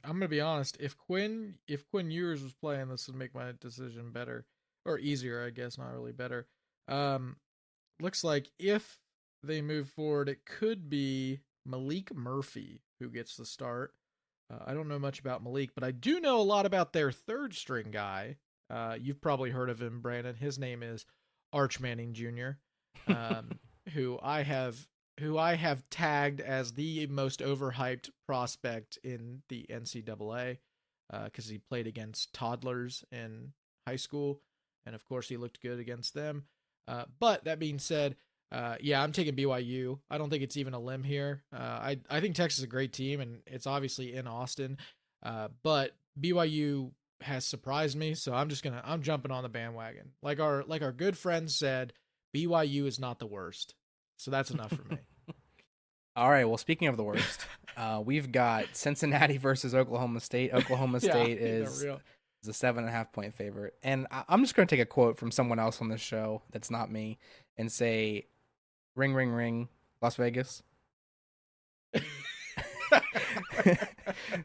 I'm gonna be honest, if Quinn Ewers was playing, this would make my decision better or easier, I guess, not really better. Um, looks like if they move forward, it could be Malik Murphy who gets the start. I don't know much about Malik, but I do know a lot about their third string guy. You've probably heard of him, Brandon. His name is Arch Manning Jr., um, who I have tagged as the most overhyped prospect in the NCAA because he played against toddlers in high school, and of course he looked good against them. But that being said, yeah, I'm taking BYU. I don't think it's even a limb here. I think Texas is a great team, and it's obviously in Austin. But BYU has surprised me, so I'm jumping on the bandwagon. Like our good friend said, BYU is not the worst. So that's enough for me. All right. Well, speaking of the worst, we've got Cincinnati versus Oklahoma State. Oklahoma State is a 7.5 point favorite, and I'm just going to take a quote from someone else on this show that's not me and say, "Ring, ring, ring, Las Vegas."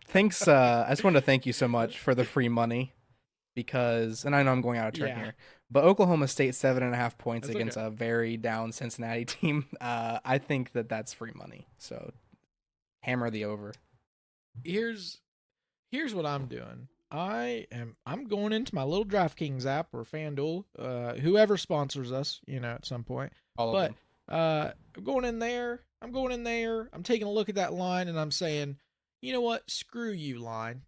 Thanks. I just wanted to thank you so much for the free money because, and I know I'm going out of turn here, but Oklahoma State 7.5 points That's against a very down Cincinnati team. I think that's free money. So hammer the over. Here's what I'm doing. I'm going into my little DraftKings app or FanDuel, whoever sponsors us, at some point. All of But them. I'm going in there. I'm taking a look at that line and I'm saying, you know what? Screw you, line.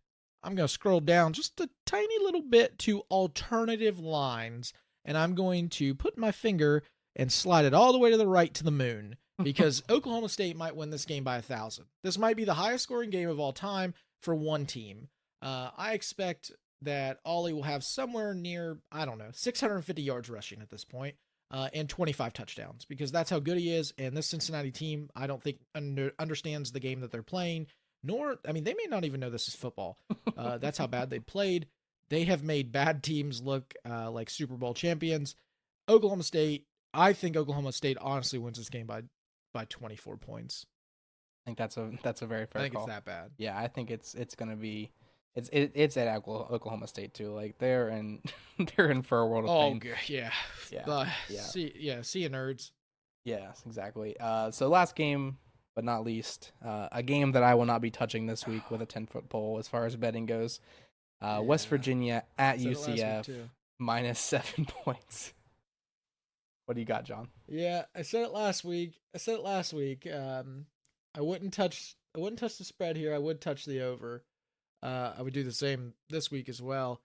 I'm going to scroll down just a tiny little bit to alternative lines, and I'm going to put my finger and slide it all the way to the right to the moon because Oklahoma State might win this game by 1,000. This might be the highest scoring game of all time for one team. I expect that Ollie will have somewhere near, I don't know, 650 yards rushing at this point, and 25 touchdowns because that's how good he is. And this Cincinnati team, I don't think understands the game that they're playing. They may not even know this is football. That's how bad they played. They have made bad teams look like Super Bowl champions. I think Oklahoma State honestly wins this game by 24 points. I think that's a very fair I think call. it's that bad. Yeah, I think it's going to be It's at Oklahoma State too. Like they're in they're in for a world of Oh, pain. yeah. Yeah, yeah, See you nerds. yes, exactly. So last game, but not least, a game that I will not be touching this week with a 10-foot pole as far as betting goes. West Yeah. Virginia at Said it last week, UCF too. minus 7 points. What do you got, John? Yeah, I said it last week. I wouldn't touch the spread here. I would touch the over. I would do the same this week as well.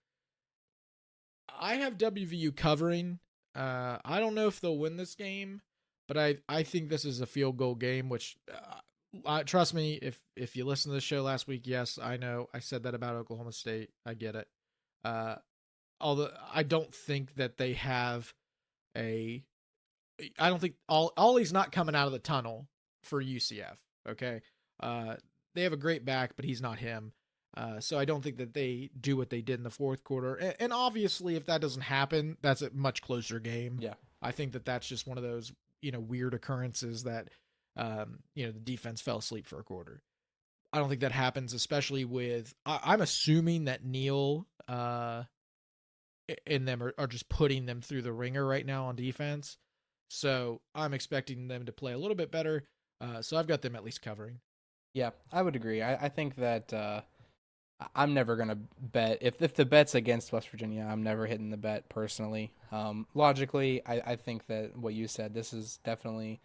I have WVU covering. I don't know if they'll win this game, but I think this is a field goal game. Which, trust me, if you listened to the show last week, yes, I know I said that about Oklahoma State. I get it. Although I don't think that they have a. I don't think Ollie's not coming out of the tunnel for UCF. Okay, they have a great back, but he's not him. So I don't think that they do what they did in the fourth quarter. And obviously, if that doesn't happen, that's a much closer game. Yeah. I think that that's just one of those, weird occurrences that, the defense fell asleep for a quarter. I don't think that happens, especially with, I'm assuming that Neal and them are just putting them through the ringer right now on defense. So I'm expecting them to play a little bit better. So I've got them at least covering. Yeah, I would agree. I think that I'm never gonna bet if the bet's against West Virginia. I'm never hitting the bet personally. Logically, I think that what you said, this is definitely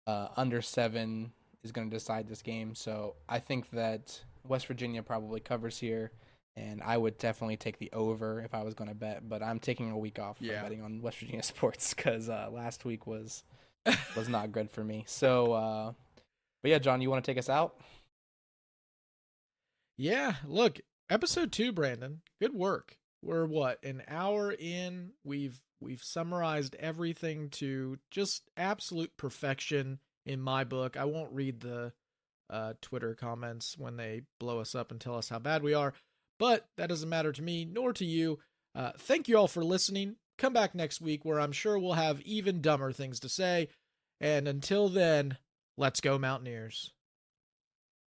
under 7 is going to decide this game. So I think that West Virginia probably covers here, and I would definitely take the over if I was going to bet. But I'm taking a week off from betting on West Virginia sports because last week was not good for me. So, but yeah, John, you want to take us out? Yeah, look, episode 2, Brandon. Good work. We're an hour in. We've summarized everything to just absolute perfection in my book. I won't read the Twitter comments when they blow us up and tell us how bad we are, but that doesn't matter to me nor to you. Thank you all for listening. Come back next week where I'm sure we'll have even dumber things to say. And until then, let's go Mountaineers.